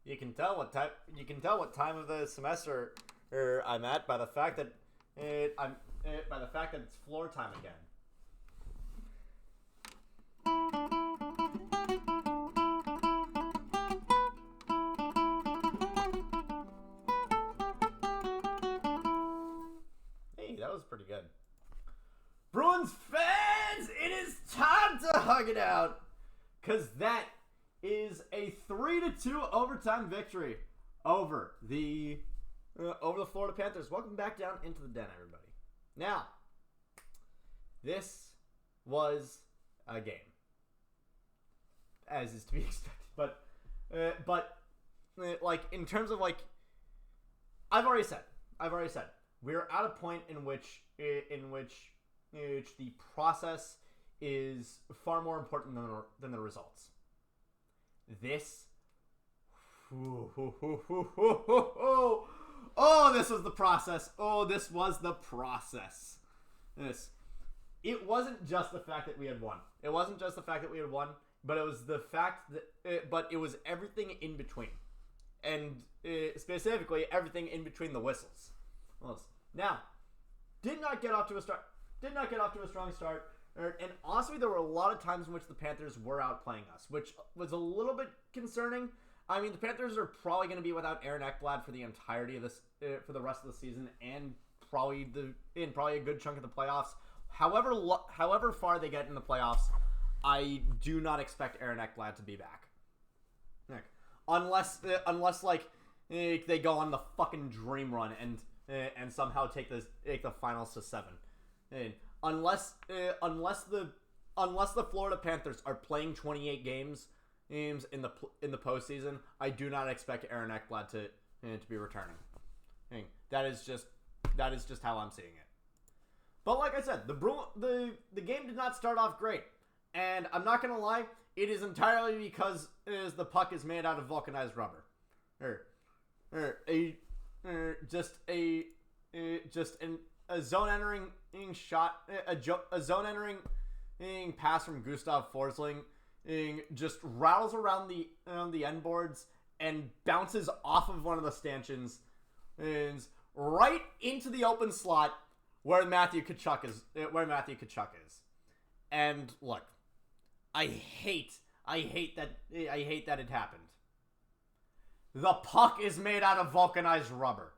You can tell what time of the semester I'm at by the fact that it's floor time again. Hey, that was pretty good. Bruins fans, it is time to hug it out, because that is a 3-2 overtime victory over the Florida Panthers. Welcome back down into the den, everybody. Now, this was a game, as is to be expected. But like in terms of like, I've already said, we're at a point in which the process is far more important than the results. This this was the process. This was the process. It wasn't just the fact that we had won. But it was the fact that but it was everything in between. And specifically everything in between the whistles. Now, did not get off to a strong start. And honestly, there were a lot of times in which the Panthers were outplaying us, which was a little bit concerning. I mean, the Panthers are probably going to be without Aaron Ekblad for the entirety of this, for the rest of the season, and probably a good chunk of the playoffs. However far they get in the playoffs, I do not expect Aaron Ekblad to be back, unless they go on the fucking dream run and somehow take the finals to 7. Unless the Florida Panthers are playing 28 games in the postseason, I do not expect Aaron Ekblad to be returning. That is just how I'm seeing it. But like I said, the game did not start off great, and I'm not gonna lie, it is entirely because the puck is made out of vulcanized rubber, a zone entering shot, a zone entering pass from Gustav Forsling just rattles around the end boards and bounces off of one of the stanchions and right into the open slot where Matthew Tkachuk is. And look, I hate that it happened. The puck is made out of vulcanized rubber.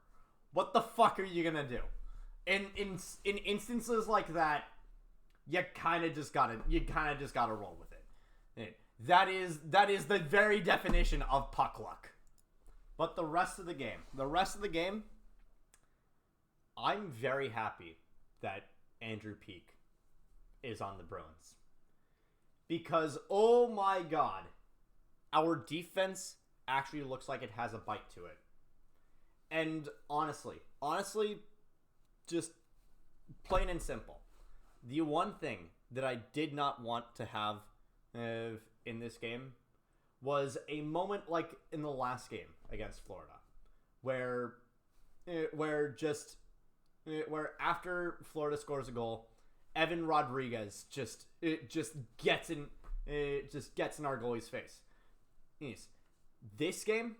What the fuck are you gonna do? In instances like that, you kind of just gotta roll with it. That is the very definition of puck luck. But the rest of the game, I'm very happy that Andrew Peeke is on the Bruins, because oh my god, our defense actually looks like it has a bite to it. And honestly, just plain and simple, the one thing that I did not want to have in this game was a moment like in the last game against Florida, where after Florida scores a goal, Evan Rodriguez just gets in our goalie's face. This game,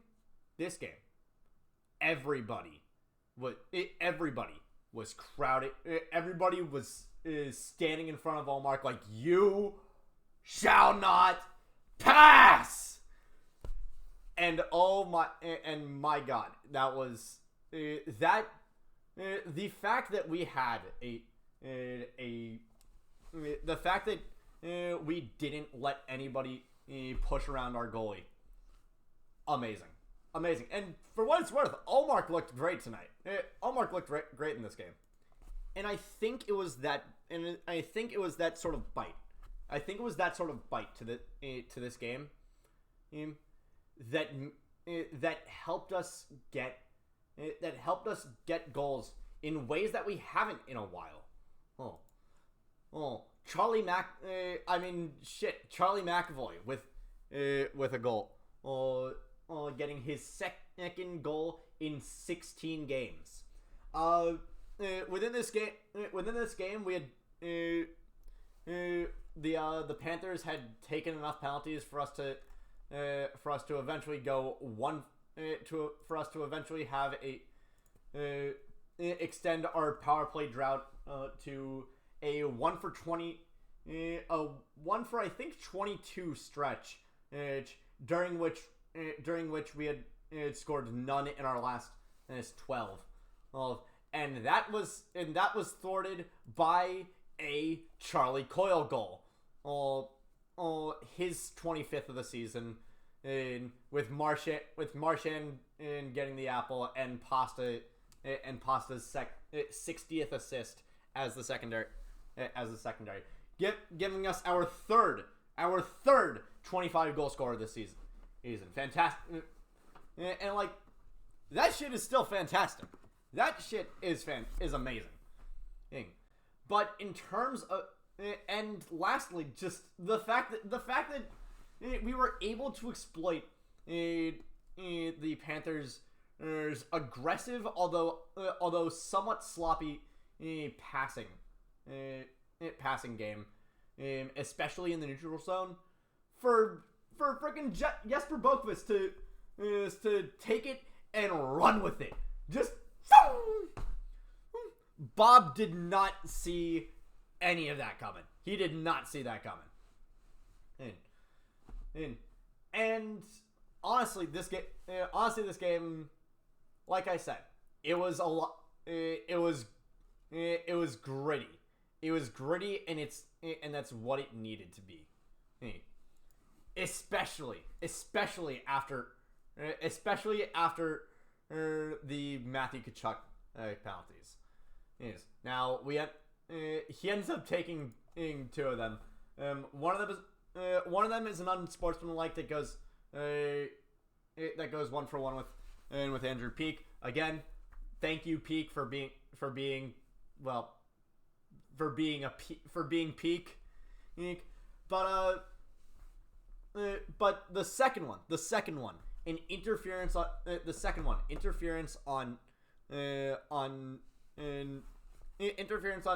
everybody was crowded. Everybody was standing in front of Allmark like, you shall not pass. And my god, that was the fact that we had the fact that we didn't let anybody push around our goalie. Amazing. And for what it's worth, Allmark looked great tonight. Allmark looked great in this game. And I think it was that sort of bite. I think it was that sort of bite to this game that helped us get goals in ways that we haven't in a while. Charlie McAvoy with a goal. Getting his second goal in 16 games. Within this game, we had the Panthers had taken enough penalties for us to eventually go for us to eventually have extend our power play drought to a 1-for-20, a 1 for I think 22 stretch, during which we had scored none in our last 12. And that was thwarted by a Charlie Coyle goal. His 25th of the season, with Marchand getting the apple and Pasta's 60th assist as the secondary, giving us our third 25 goal scorer this season. Fantastic, and like that shit is still fantastic. That shit is amazing. But in terms of, and lastly, just the fact that we were able to exploit the Panthers' aggressive, although somewhat sloppy passing game, especially in the neutral zone, for freaking Jesper Boqvist to take it and run with it. Just Bob did not see any of that coming. He did not see that coming. And honestly, this game, like I said, it was a lot. It was gritty. It was gritty, and that's what it needed to be. Especially after the Matthew Tkachuk penalties. Yes. Now he ends up taking 2 of them. One of them is an unsportsmanlike that goes 1-for-1 with Andrew Peeke. Again, thank you, Peeke, for being Peeke. But the second one, interference on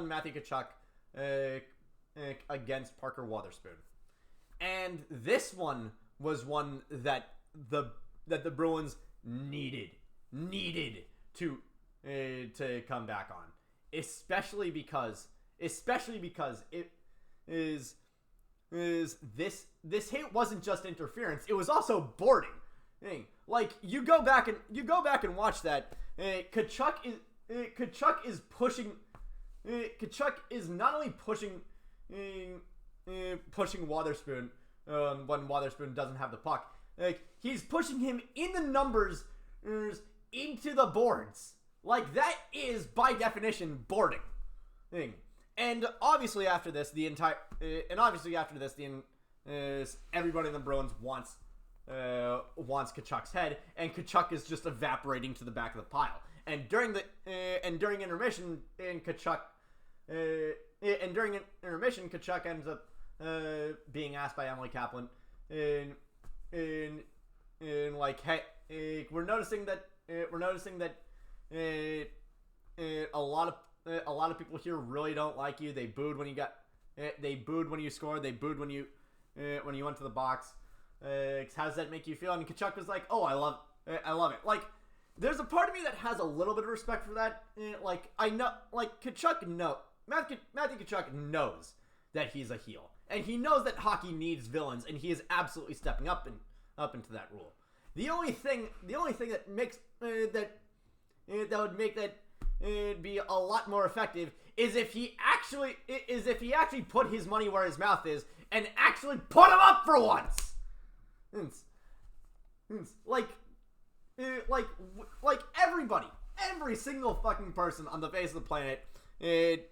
Matthew Tkachuk against Parker Wotherspoon, and this one was one that the Bruins needed to come back on, especially because it is this hit wasn't just interference, it was also boarding. Like you go back and watch that. Tkachuk is pushing. Tkachuk is not only pushing Wotherspoon when Wotherspoon doesn't have the puck. Like he's pushing him in the numbers into the boards. Like that is by definition boarding. And obviously after this, everybody in the Bruins wants Tkachuk's head, and Tkachuk is just evaporating to the back of the pile. And during intermission, Tkachuk ends up being asked by Emily Kaplan, in like, hey, we're noticing that a lot of people here really don't like you. They booed when you scored. They booed when you went to the box. How does that make you feel? And Tkachuk was like, oh, I love it. Like, there's a part of me that has a little bit of respect for that. Like, I know, like, Matthew Tkachuk knows that he's a heel, and he knows that hockey needs villains, and he is absolutely stepping up into that role. The only thing that makes that would make that be a lot more effective is if he actually put his money where his mouth is and actually put him up for once. Like everybody, every single fucking person on the face of the planet, it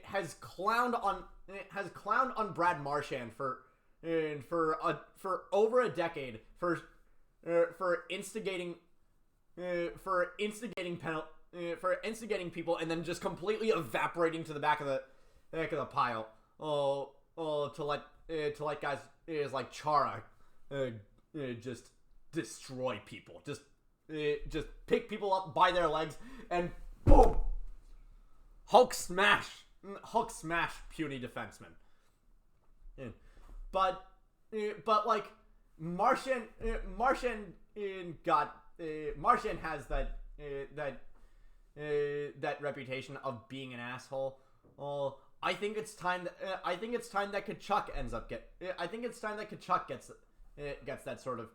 has clowned on Brad Marchand for over a decade for instigating people and then just completely evaporating to the back of the pile. To let guys like Chara just destroy people. Just pick people up by their legs and boom, Hulk smash puny defenseman. But like Marchand got Marchand has that reputation of being an asshole. Oh, I think it's time that Kachuk ends up I think it's time that Kachuk gets that sort of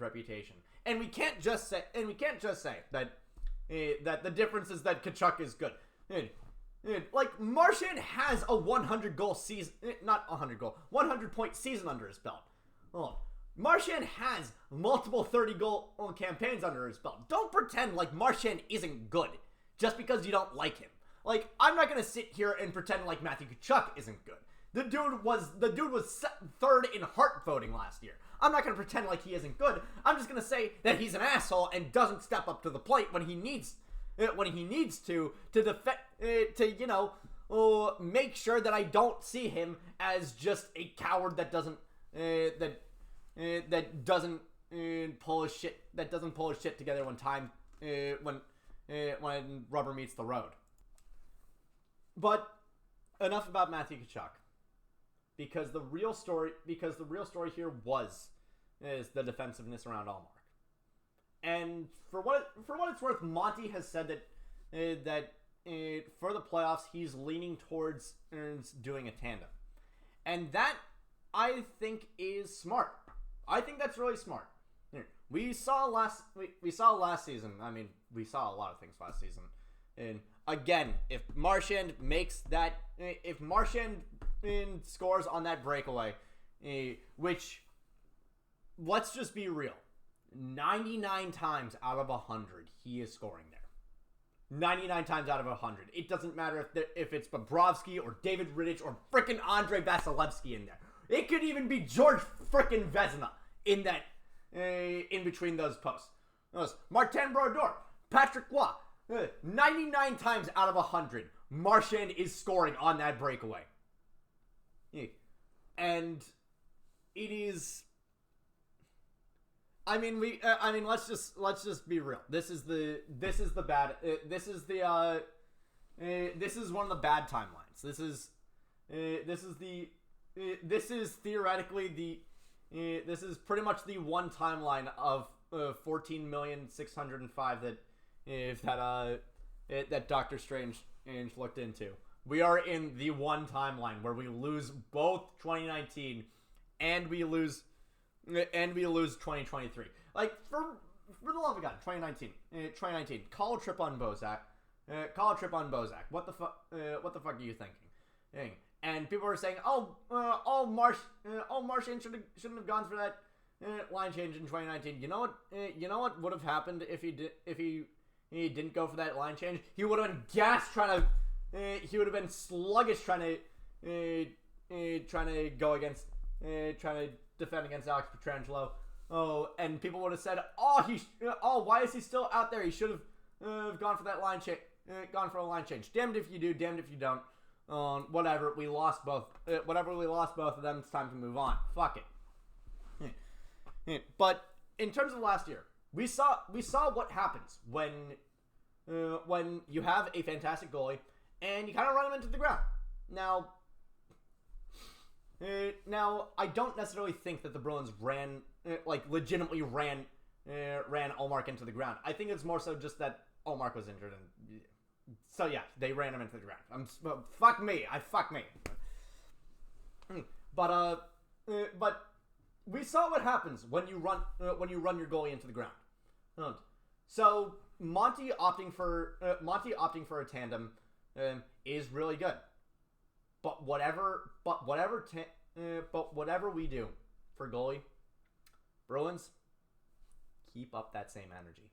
reputation. And we can't just say that the difference is that Kachuk is good. Like, Marchand has a 100 season, not 100 point season under his belt. Oh, Marchand has multiple 30-goal campaigns under his belt. Don't pretend like Marchand isn't good just because you don't like him. Like, I'm not gonna sit here and pretend like Matthew Tkachuk isn't good. The dude was third in Hart voting last year. I'm not gonna pretend like he isn't good. I'm just gonna say that he's an asshole and doesn't step up to the plate when he needs to defend, make sure that I don't see him as just a coward that doesn't pull his shit together when rubber meets the road. But enough about Matthew Tkachuk, because the real story here is the defensiveness around Allmark. And for what it's worth, Monty has said that for the playoffs he's leaning towards doing a tandem, and that I think is smart. I think that's really smart. We saw last season. I mean, we saw a lot of things last season. And again, if Marchand scores on that breakaway, which, let's just be real, 99 times out of 100 he is scoring there. 99 times out of 100. It doesn't matter if it's Bobrovsky or David Rittich or frickin' Andrei Vasilevsky in there. It could even be George frickin' Vezina in that, in between those posts. Martin Brodeur, Patrick Roy. 99 times out of 100, Marchand is scoring on that breakaway. And it is. I mean, let's just be real. This is one of the bad timelines. This is pretty much the one timeline of 14,605,000 that Doctor Strange looked into. We are in the one timeline where we lose both 2019 and we lose 2023. Like, for the love of God, 2019. Call a trip on Bozak. What the fuck are you thinking? And people were saying, Marchand shouldn't have gone for that line change in 2019. You know what would have happened if he didn't go for that line change? He would have been gassed he would have been sluggish trying to defend against Alex Pietrangelo. And people would have said, why is he still out there? He should have gone for that line change. Gone for a line change. Damned if you do, damned if you don't. Whatever. We lost both. Whatever, we lost both of them. It's time to move on. Fuck it. But in terms of last year, we saw what happens when you have a fantastic goalie and you kind of run him into the ground. Now, I don't necessarily think that the Bruins legitimately ran Allmark into the ground. I think it's more so just that Allmark was injured, and so yeah, they ran him into the ground. Fuck me. But we saw what happens when you run your goalie into the ground. So Monty opting for a tandem is really good. But whatever we do for goalie, Bruins, keep up that same energy.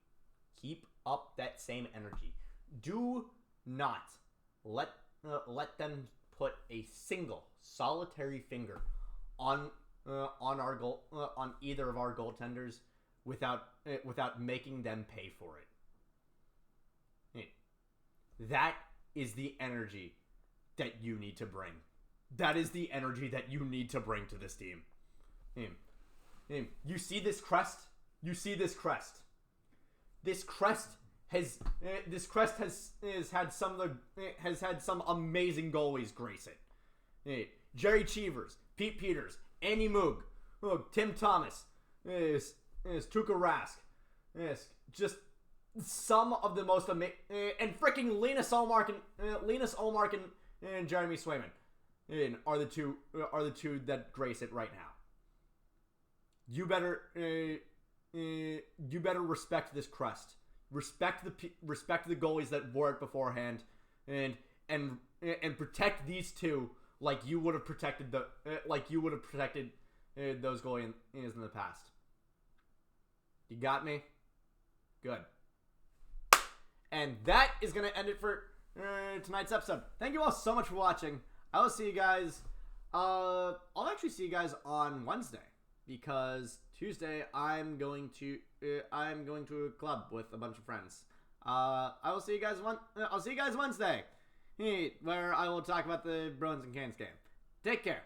Keep up that same energy. Do not let them put a single solitary finger on our goal on either of our goaltenders without making them pay for it. That is the energy that you need to bring. That is the energy that you need to bring to this team. You see this crest? This crest has had some amazing goalies grace it. Jerry Cheevers, Pete Peters, Andy Moog, Tim Thomas, Tuukka Rask, Yes, just some of the most amazing, and freaking Linus Olmark and Jeremy Swayman are the two that grace it right now. You better respect this crest. Respect the goalies that wore it beforehand, and protect these two like you would have protected those goalies in the past. You got me? Good. And that is going to end it for tonight's episode. Thank you all so much for watching. I will see you guys. I'll actually see you guys on Wednesday, because Tuesday I'm going to a club with a bunch of friends. I'll see you guys Wednesday, where I will talk about the Bruins and Canes game. Take care.